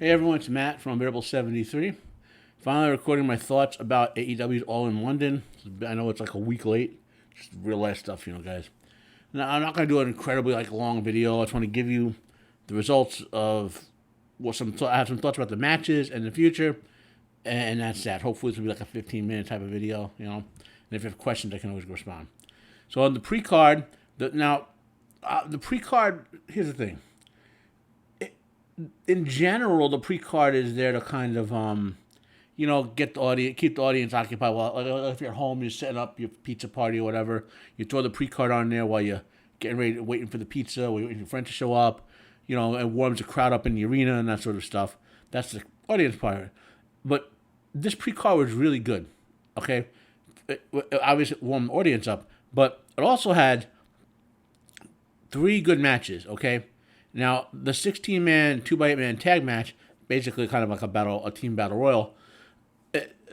Hey everyone, it's Matt from Unbearable 73. Finally recording my thoughts about AEW's All in London. I know it's like a week late. Just real life stuff, guys. Now, I'm not going to do an incredibly long video. I just want to give you the results of I have some thoughts about the matches and the future, and that's that. Hopefully, this will be like a 15-minute type of video, And if you have questions, I can always respond. So on the pre-card, the pre-card. Here's the thing. In general, the pre-card is there to kind of get the audience, keep the audience occupied. While if you're home, you're setting up your pizza party or whatever, you throw the pre-card on there while you're getting ready, waiting for the pizza, waiting for your friend to show up. It warms the crowd up in the arena and that sort of stuff. That's the audience part of it. But this pre-card was really good. Okay, obviously it warmed the audience up, but it also had 3 good matches. Okay. Now, the 16-man, 2x8-man tag match, basically kind of like a team battle royal.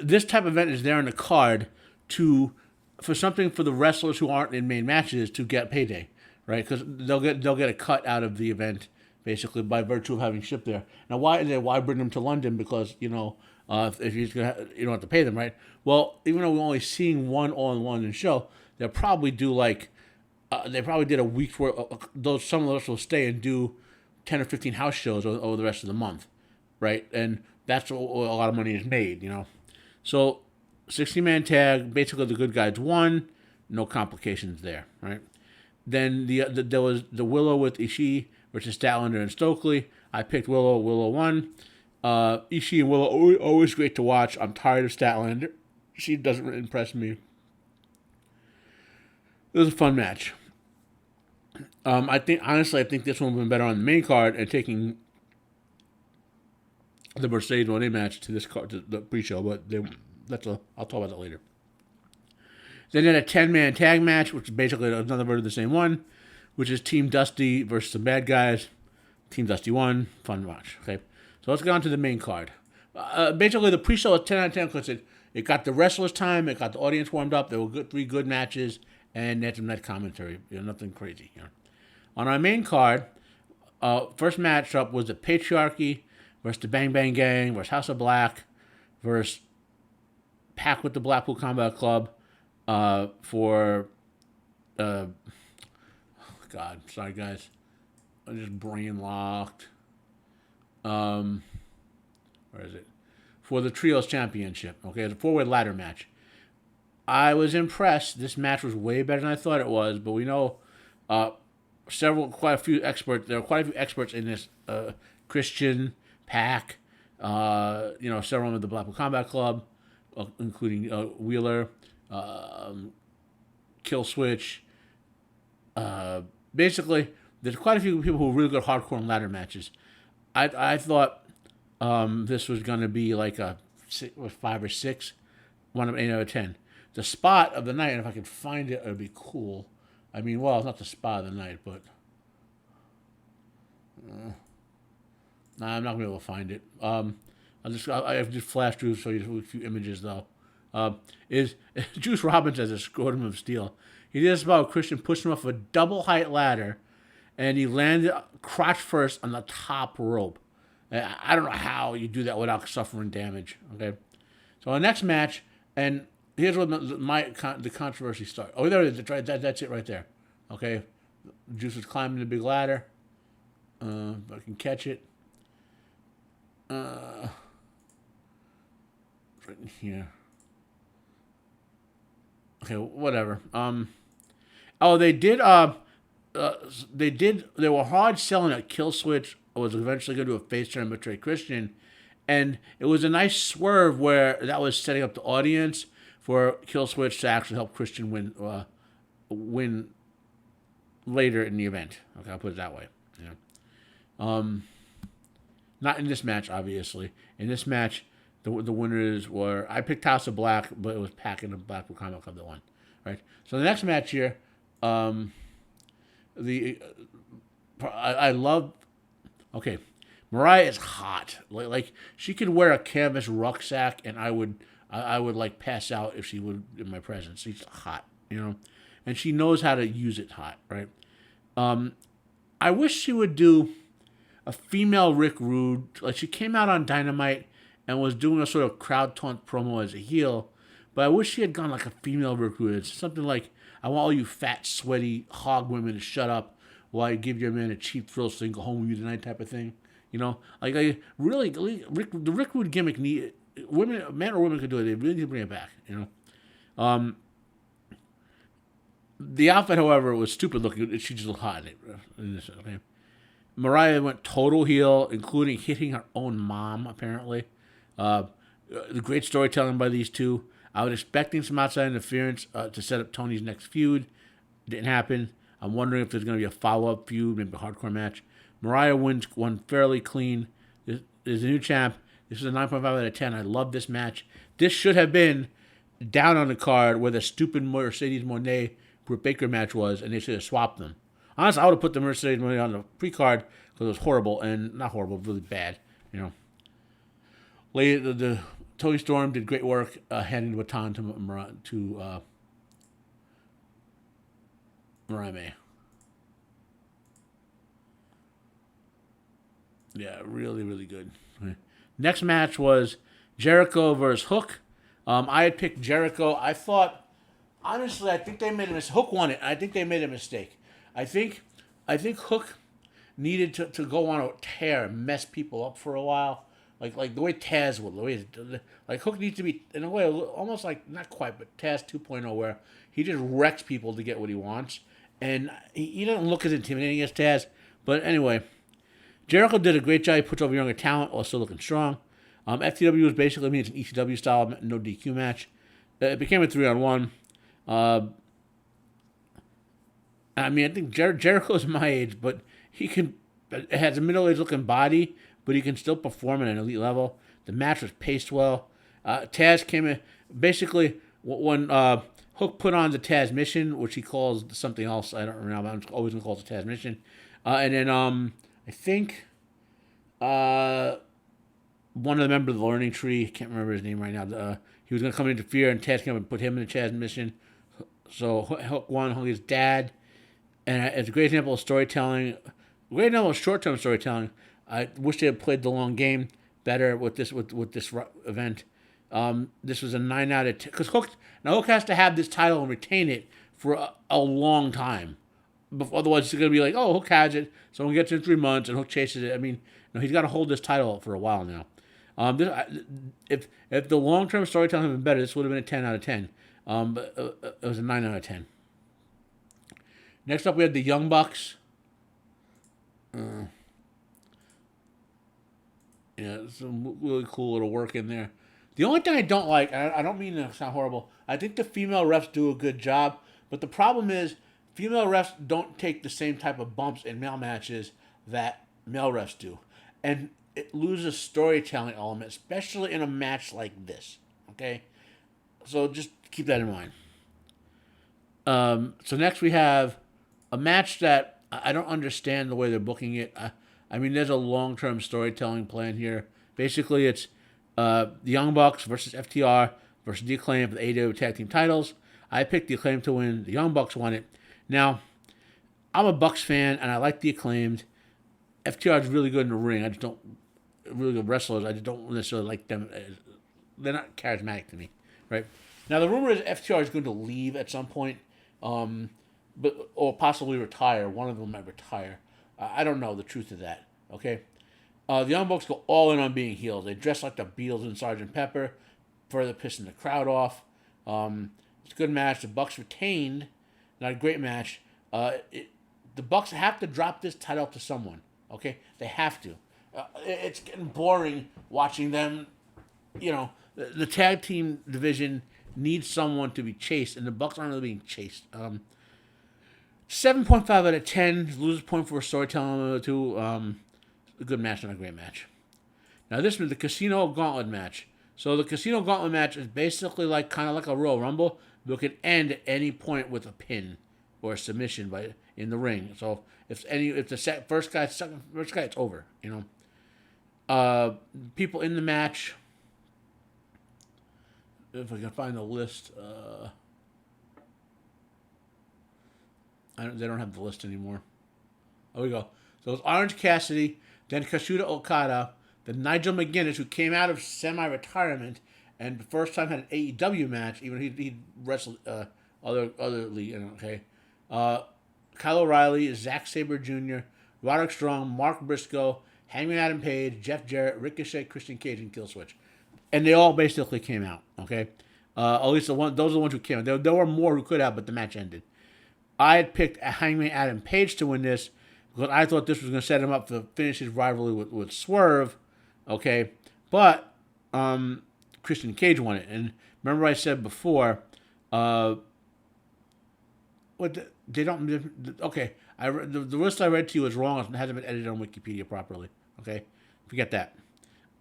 This type of event is there on the card for something for the wrestlers who aren't in main matches to get payday, right? Because they'll get a cut out of the event basically by virtue of having shipped there. Now, why bring them to London? Because if you don't have to pay them, right? Well, even though we're only seeing one All-in-London show, they'll probably do they probably did a week's worth. Some of those will stay and do 10 or 15 house shows over the rest of the month, right? And that's where a lot of money is made, So, 60-man tag, basically the good guys won, no complications there, right? Then there was the Willow with Ishii versus Statlander and Stokely. I picked Willow. Willow won. Ishii and Willow always great to watch. I'm tired of Statlander. She doesn't impress me. It was a fun match. I think this one would have been better on the main card and taking the Mercedes Moné match to this card, to the pre-show, but I'll talk about that later. Then they had a 10-man tag match, which is basically another version of the same one, which is Team Dusty versus the bad guys. Team Dusty won. Fun match. Okay, so let's get on to the main card. Basically, the pre-show was 10 out of 10 because it got the wrestlers' time, it got the audience warmed up. There were 3 good matches. And net commentary, nothing crazy. On our main card, first matchup was the Patriarchy versus the Bang Bang Gang versus House of Black versus Pac with the Blackpool Combat Club for God, sorry guys, I'm just brain locked. Where is it? For the Trios Championship. Okay, it's a 4-way ladder match. I was impressed. This match was way better than I thought it was, but we know quite a few experts. There are quite a few experts in this. Christian, Pac, several of the Blackpool Combat Club, including Wheeler, Kill Switch. Basically, there's quite a few people who are really good hardcore and ladder matches. I thought this was going to be like a 5 or 6, one of 8 out of 10. The spot of the night, and if I could find it, it would be cool. I mean, well, it's not the spot of the night, but I'm not gonna be able to find it. I have just flashed through, so you a few images though. Is Juice Robinson as a scrotum of steel? He did this about Christian pushing him off a double height ladder, and he landed crotch first on the top rope. I don't know how you do that without suffering damage. Okay, so our next match, and here's where the controversy starts. Oh, there it is. That's it right there. Okay. Juice is climbing the big ladder. If I can catch it. Right in here. Okay, whatever. They were hard selling that Kill Switch was eventually going to do a face turn and betray Christian. And it was a nice swerve where that was setting up the audience for Kill Switch to actually help Christian win later in the event. Okay, I'll put it that way. Not in this match, obviously. In this match, the winners were, I picked House of Black, but it was Pac and the Blackpool Combat Club that won. Right. So the next match here, I love. Okay, Mariah is hot. Like she could wear a canvas rucksack, and I would like pass out if she would in my presence. She's hot, and she knows how to use it hot, right? I wish she would do. a female Rick Rude. Like, she came out on Dynamite and was doing a sort of crowd taunt promo as a heel. But I wish she had gone like a female Rick Rude. It's something like, I want all you fat, sweaty hog women to shut up while I give your man a cheap thrill so he can go home with you tonight type of thing. You know? Like, I really, the Rick Rude gimmick, women, man or woman could do it. They really need to bring it back, you know? The outfit, however, was stupid looking. She just looked hot in this. Okay? Mariah went total heel, including hitting her own mom, apparently. The great storytelling by these two. I was expecting some outside interference to set up Tony's next feud. Didn't happen. I'm wondering if there's going to be a follow-up feud, maybe a hardcore match. Mariah won fairly clean. This is a new champ. This is a 9.5 out of 10. I love this match. This should have been down on the card where the stupid Mercedes Moné Britt Baker match was, and they should have swapped them. Honestly, I would have put the Mercedes Moné on the pre-card because it was horrible, and not horrible, really bad, you know. Later, the Tony Storm did great work handing the baton to Mariah May. Yeah, really, really good. Next match was Jericho versus Hook. I had picked Jericho. I thought, honestly, I think they made a mistake. Hook won it. I think they made a mistake. I think Hook needed to go on a tear and mess people up for a while. Like the way Taz would. Like Hook needs to be, in a way, almost like, not quite, but Taz 2.0, where he just wrecks people to get what he wants. And he doesn't look as intimidating as Taz. But anyway, Jericho did a great job. He puts over younger talent while still looking strong. FTW was basically, it's an ECW style, no DQ match. It became a 3-on-1. I think Jericho's my age, but he has a middle-aged looking body, but he can still perform at an elite level. The match was paced well. Taz came in, basically, when Hook put on the Taz mission, which he calls something else, I don't remember, I'm always going to call it the Taz mission. And then I think one of the members of the Learning Tree, I can't remember his name right now, he was going to come and interfere, and Taz came and put him in the Taz mission. So Hook won, Hook his dad. And it's a great example of storytelling, a great example of short-term storytelling. I wish they had played the long game better with this event. This was a 9 out of 10. Because Hook has to have this title and retain it for a long time. Otherwise, it's going to be like, oh, Hook has it, someone gets it in 3 months, and Hook chases it. I mean, no, he's got to hold this title for a while now. If the long-term storytelling had been better, this would have been a 10 out of 10. But it was a 9 out of 10. Next up, we had the Young Bucks. Some really cool little work in there. The only thing I don't like, and I don't mean to sound horrible, I think the female refs do a good job, but the problem is female refs don't take the same type of bumps in male matches that male refs do. And it loses storytelling element, especially in a match like this. Okay? So just keep that in mind. So next we have a match that I don't understand the way they're booking it. There's a long-term storytelling plan here. Basically, it's the Young Bucks versus FTR versus The Acclaimed for the AEW Tag Team titles. I picked The Acclaimed to win. The Young Bucks won it. Now, I'm a Bucks fan, and I like The Acclaimed. FTR is really good in the ring. I just don't... Really good wrestlers. I just don't necessarily like them. They're not charismatic to me, right? Now, the rumor is FTR is going to leave at some point, or possibly retire. One of them might retire. I don't know the truth of that, okay? The Young Bucks go all in on being heels. They dress like the Beatles and Sgt. Pepper, further pissing the crowd off. It's a good match. The Bucks retained. Not a great match. The Bucks have to drop this title to someone, okay? They have to. It's getting boring watching them. You know, the tag team division needs someone to be chased, and the Bucks aren't really being chased. 7.5 out of 10. Loses point for storytelling. A good match, not a great match. Now this was the Casino Gauntlet match. So the Casino Gauntlet match is basically kind of like a Royal Rumble, but it can end at any point with a pin or a submission in the ring. So if the first guy, it's over. You know. People in the match. If I can find the list, they don't have the list anymore. Oh, we go. So it's Orange Cassidy, then Kazuchika Okada, then Nigel McGuinness, who came out of semi-retirement and the first time had an AEW match, even he wrestled otherly, okay. Kyle O'Reilly, Zack Sabre Jr., Roderick Strong, Mark Briscoe, Hangman Adam Page, Jeff Jarrett, Ricochet, Christian Cage, and Killswitch. And they all basically came out, okay? At least those are the ones who came out. There were more who could have, but the match ended. I had picked Hangman Adam Page to win this because I thought this was going to set him up to finish his rivalry with Swerve, okay? But Christian Cage won it. And remember I said before, they don't, okay, the list I read to you is wrong. It hasn't been edited on Wikipedia properly, okay? Forget that.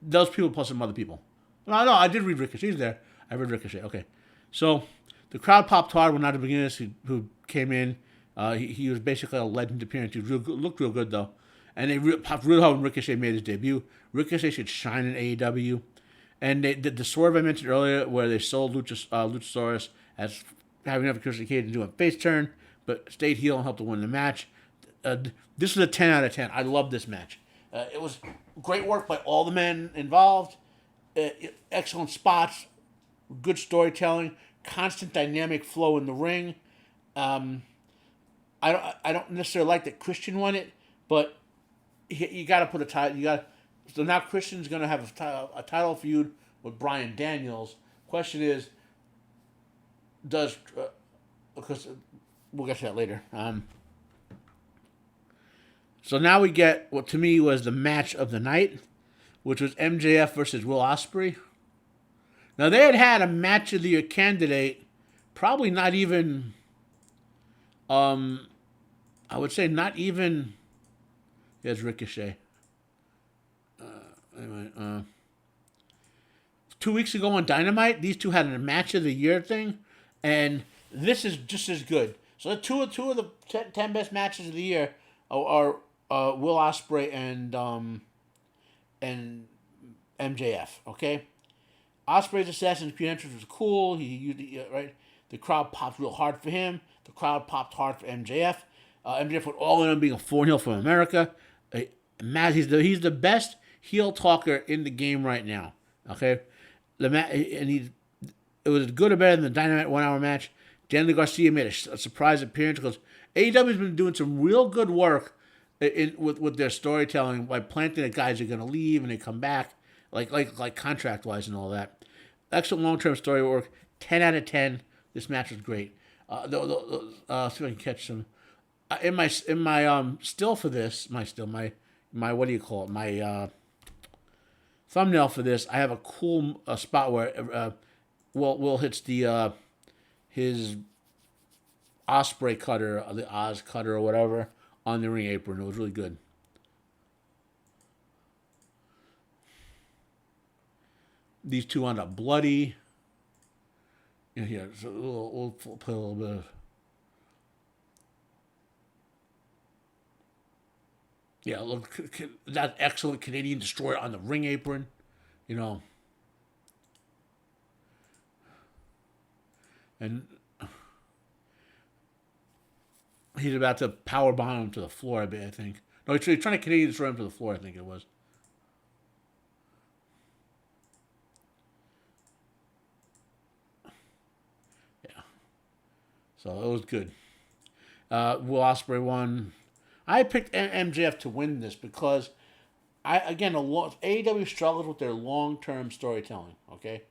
Those people plus some other people. No, I did read Ricochet's there. I read Ricochet, okay. So, the crowd popped hard when Nigel McGuinness, who came in. He was basically a legend appearance. He looked real good, though. And they popped real hard when Ricochet made his debut. Ricochet should shine in AEW. And they did the swerve I mentioned earlier, where they sold Luchasaurus as having enough Christian Cage to do a face turn, but stayed heel and helped to win the match. This was a 10 out of 10. I love this match. It was great work by all the men involved. Excellent spots, good storytelling, constant dynamic flow in the ring. I don't necessarily like that Christian won it, but you got to put a title. So now Christian's going to have a title feud with Bryan Daniels. Question is, because we'll get to that later. So now we get what to me was the match of the night, which was MJF versus Will Ospreay. Now they had a match of the year candidate, probably not even, I would say not even. Here's Ricochet. 2 weeks ago on Dynamite, these two had a match of the year thing, and this is just as good. So two of the 10 best matches of the year are Will Ospreay and MJF. Okay, Ospreay's Assassin's Creed entrance was cool. He right. The crowd popped real hard for him. The crowd popped hard for MJF. MJF went all in on being a foreign heel from America. Matt, he's the best heel talker in the game right now. Okay, it was good or better than the Dynamite 1 hour match. Daniel Garcia made a surprise appearance because AEW's been doing some real good work with their storytelling by planting that guys are going to leave and they come back, like contract wise and all that. Excellent long term story work. 10 out of 10. This match was great. See if I can catch some. In my still for this, my what do you call it? My thumbnail for this. I have a cool spot where Will hits the his Osprey cutter, the Oz cutter or whatever, on the ring apron. It was really good. These two wound up bloody. Yeah, so we'll play a little bit of. Yeah, look, that excellent Canadian Destroyer on the ring apron, And he's about to power bomb him to the floor, I think. No, he's trying to Canadian Destroy him to the floor, I think it was. Yeah. So it was good. Will Ospreay won. I picked MJF to win this because AEW struggles with their long-term storytelling. Okay,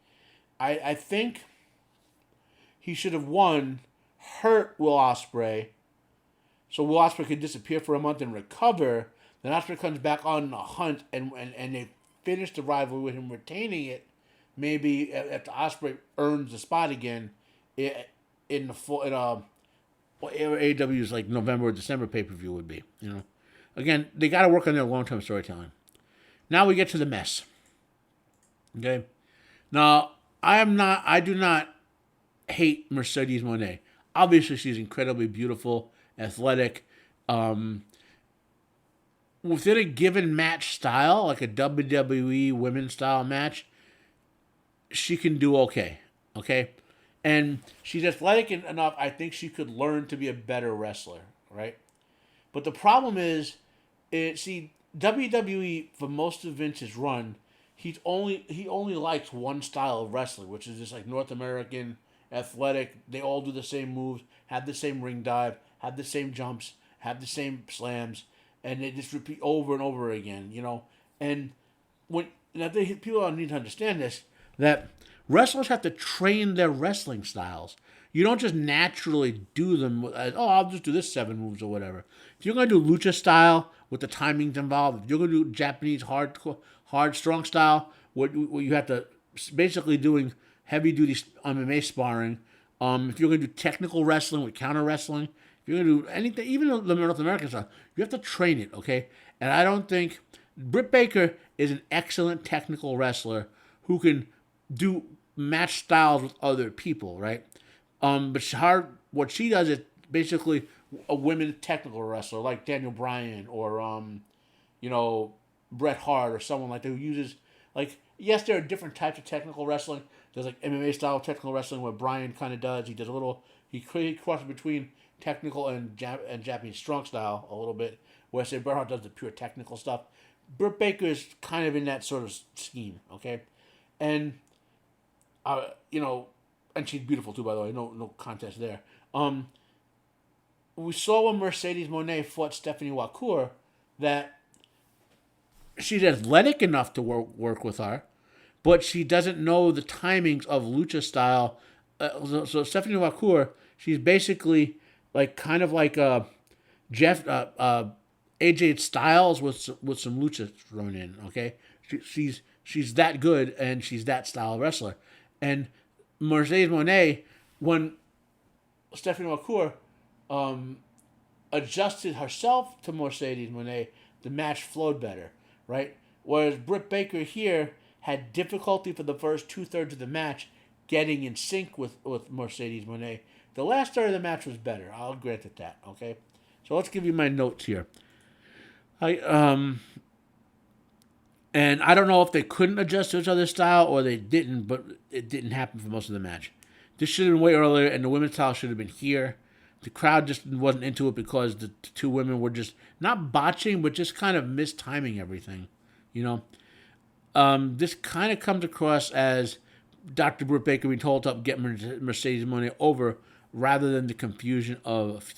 I think he should have won, hurt Will Ospreay, so Will Ospreay could disappear for a month and recover. Then Ospreay comes back on a hunt and they finish the rivalry with him retaining it. Maybe after Ospreay earns the spot again in the full whatever AEW's like November or December pay-per-view would be, Again, they got to work on their long-term storytelling. Now we get to the mess. Okay? Now, I do not hate Mercedes Moné. Obviously, she's incredibly beautiful, athletic. Within a given match style, like a WWE women's style match, she can do okay. Okay? And she's athletic enough, I think she could learn to be a better wrestler, right? But the problem is, WWE for most of Vince's run, he only likes one style of wrestling, which is just like North American athletic. They all do the same moves, have the same ring dive, have the same jumps, have the same slams, and they just repeat over and over again. And when now people don't need to understand this, that wrestlers have to train their wrestling styles. You don't just naturally do them as, oh, I'll just do this 7 moves or whatever. If you're going to do lucha style with the timings involved, if you're going to do Japanese hard strong style, what you have to basically doing heavy duty MMA sparring. If you're going to do technical wrestling with counter wrestling, if you're going to do anything, even the North American style, you have to train it, okay? And I don't think Britt Baker is an excellent technical wrestler who can do match styles with other people, right? But what she does is basically a women's technical wrestler like Daniel Bryan or Bret Hart or someone like that who uses like yes, there are different types of technical wrestling. There's like MMA style technical wrestling where Bryan kind of does. He does a little. He crosses between technical and Japanese strong style a little bit. Where say Bret Hart does the pure technical stuff. Britt Baker is kind of in that sort of scheme, okay, and and she's beautiful too, by the way. No contest there. We saw when Mercedes Moné fought Stephanie Wakour that she's athletic enough to work with her, but she doesn't know the timings of lucha style. So Stephanie Wakour, she's basically like kind of like AJ Styles with some lucha thrown in. Okay, she's that good and she's that style wrestler. And Mercedes Moné, when Stephanie Wakour adjusted herself to Mercedes Moné, the match flowed better, right? Whereas Britt Baker here had difficulty for the first 2/3 of the match getting in sync with Mercedes Moné. The last third of the match was better. I'll grant it that, okay? So let's give you my notes here. And I don't know if they couldn't adjust to each other's style or they didn't, but it didn't happen for most of the match. This should have been way earlier, and the women's style should have been here. The crowd just wasn't into it because the two women were just not botching, but just kind of mistiming everything. This kind of comes across as Dr. Britt Baker being told to get Mercedes Moné over rather than the confusion of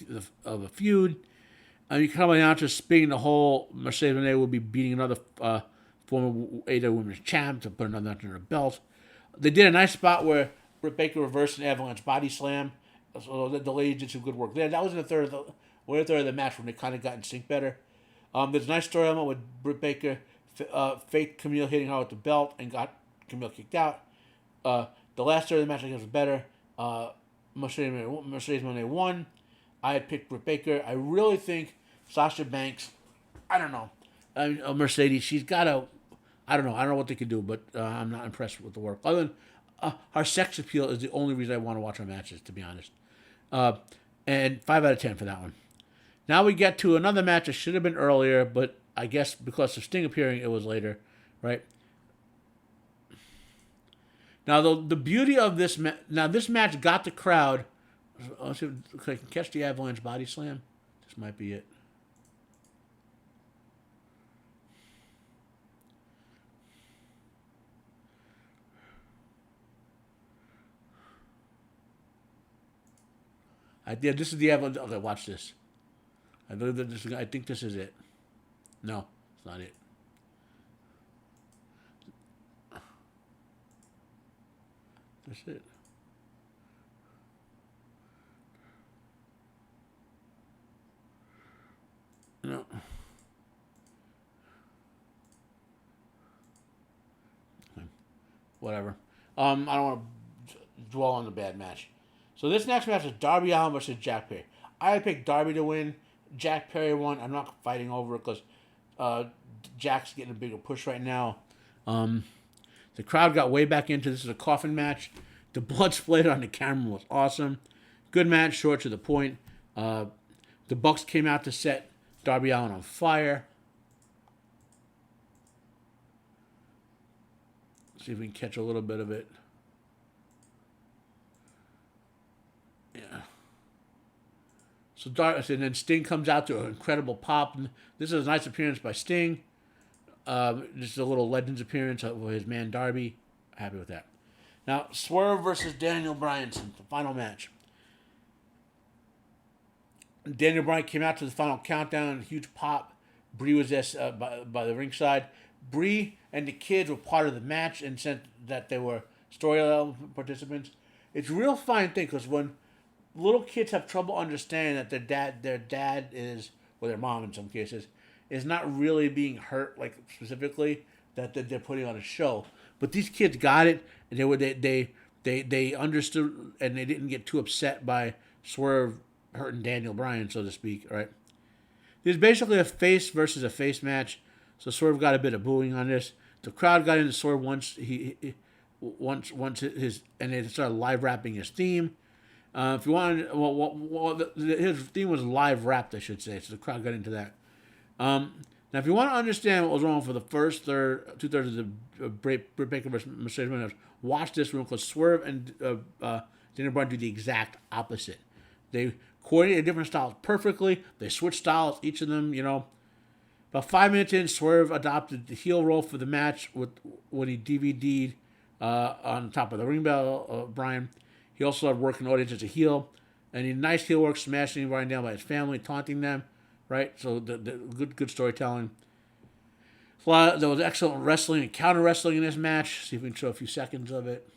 a feud. You come down to spinning the whole Mercedes Moné will be beating another former AEW Women's Champ to put another under her belt. They did a nice spot where Britt Baker reversed an avalanche body slam. So the ladies did some good work there. That was in the third of the match when they kind of got in sync better. There's a nice story element with Britt Baker faked Camille hitting her with the belt and got Camille kicked out. The last third of the match I guess was better. Mercedes Moné won. I had picked Britt Baker. I really think Sasha Banks, I don't know. Mercedes, she's got to, I don't know what they could do, but I'm not impressed with the work. Other than her sex appeal is the only reason I want to watch her matches, to be honest. And 5 out of 10 for that one. Now we get to another match that should have been earlier, but I guess because of Sting appearing, it was later, right? Now the beauty of this this match got the crowd. Let's see if I can catch the avalanche body slam. This might be it. This is the avalanche. Okay, watch this. I think this is it. No, it's not it. That's it. No. Whatever. I don't want to dwell on the bad match. So this next match is Darby Allin versus Jack Perry. I picked Darby to win. Jack Perry won. I'm not fighting over it because Jack's getting a bigger push right now. The crowd got way back into this. Is a coffin match. The blood splattered on the camera was awesome. Good match, short to the point. The Bucks came out to set Darby Allin on fire. See if we can catch a little bit of it. Yeah. So and then Sting comes out to an incredible pop. This is a nice appearance by Sting. Just a little Legends appearance of his man Darby. Happy with that. Now, Swerve versus Daniel Bryan, the final match. Daniel Bryan came out to the final countdown, huge pop. Bree was there by the ringside. Bree and the kids were part of the match and said that they were story participants. It's a real fine thing because when little kids have trouble understanding that their dad is, or their mom in some cases, is not really being hurt, like specifically that they're putting on a show. But these kids got it, and they understood, and they didn't get too upset by Swerve hurting Daniel Bryan, so to speak. Right? This is basically a face versus a face match. So Swerve got a bit of booing on this. The crowd got into Swerve once his and they started live rapping his theme. If you want, his theme was live rapped, I should say. So the crowd got into that. Now, if you want to understand what was wrong for the first two-thirds of the Britt Baker versus Mercedes match, watch this room because Swerve and Daniel Bryan do the exact opposite. They coordinate different styles perfectly. They switch styles, each of them, About 5 minutes in, Swerve adopted the heel role for the match when he DVD'd on top of the ring bell, Bryan. He also started working the audience as a heel. And he nice heel work, smashing Bryan down by his family, taunting them. Right? So the good storytelling. There was excellent wrestling and counter wrestling in this match. See if we can show a few seconds of it.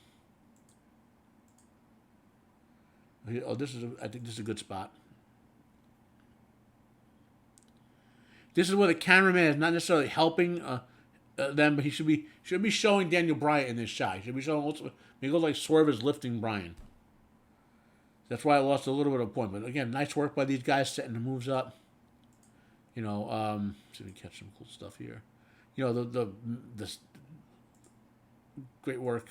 Oh, I think this is a good spot. This is where the cameraman is not necessarily helping them, but he should be showing Daniel Bryan in this shot. He should be showing also. It goes like Swerve is lifting Bryan. That's why I lost a little bit of point. But again, nice work by these guys setting the moves up. See if we can catch some cool stuff here. The great work.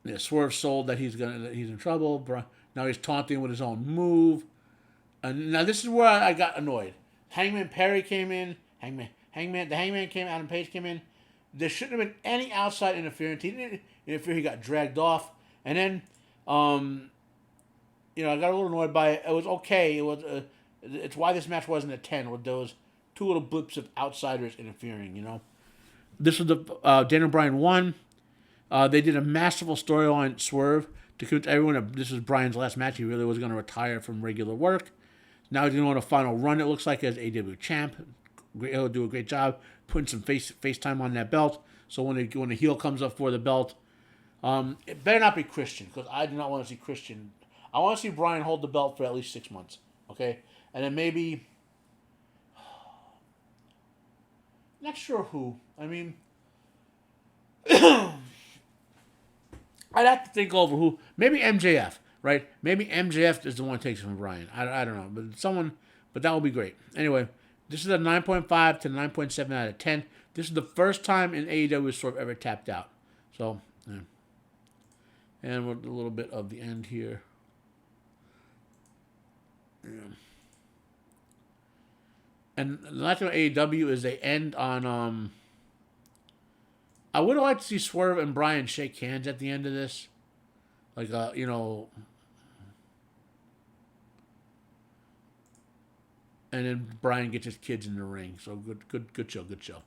Yeah, Swerve sold that he's in trouble. Now he's taunting with his own move. And now this is where I got annoyed. Hangman Perry came in. The Hangman came. Adam Page came in. There shouldn't have been any outside interference. He didn't interfere. He got dragged off, and then I got a little annoyed by it. It was okay. It's why this match wasn't a 10 with those two little blips of outsiders interfering. This was the Daniel Bryan won. They did a masterful storyline, Swerve, to convince everyone that this was Bryan's last match. He really was going to retire from regular work. Now he's going to want a final run, it looks like, as AEW champ. He'll do a great job putting some face time on that belt. So when the heel comes up for the belt, it better not be Christian, because I do not want to see Christian. I want to see Bryan hold the belt for at least 6 months, okay? And then maybe, not sure who. I mean, I'd have to think over who. Maybe MJF, right? Maybe MJF is the one who takes it from Bryan. I don't know, but that would be great. Anyway, this is a 9.5 to 9.7 out of 10. This is the first time in AEW Swerve ever tapped out. So, yeah. And we're a little bit of the end here. Yeah. And the last thing about AEW is they end on I would have liked to see Swerve and Bryan shake hands at the end of this. Like and then Bryan gets his kids in the ring. So good show.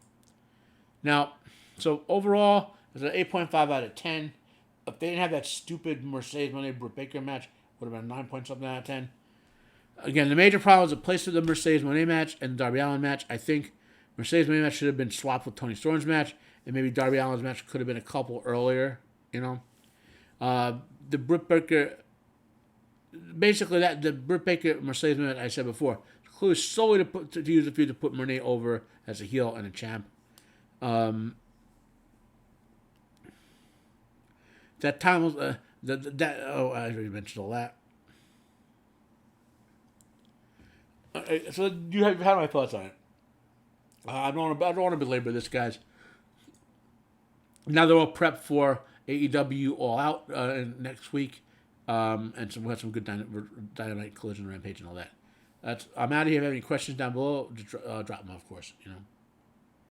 Now, so overall, it's an 8.5 out of 10. If they didn't have that stupid Mercedes Money Britt Baker match, would have been 9 point something out of 10. Again, the major problem is the place of the Mercedes Money match and Darby Allin match. I think Mercedes Money match should have been swapped with Tony Storm's match, and maybe Darby Allin's match could have been a couple earlier. The Britt Baker, basically the Britt Baker Mercedes match I said before, clearly solely to use the feud to put Monet over as a heel and a champ. That time was I already mentioned all that. So you have my thoughts on it. I don't want to belabor this, guys. Now they're all prepped for AEW All Out next week, and we'll have some good Dynamite Collision Rampage and all that. I'm out of here. If you have any questions down below, just drop them, of course.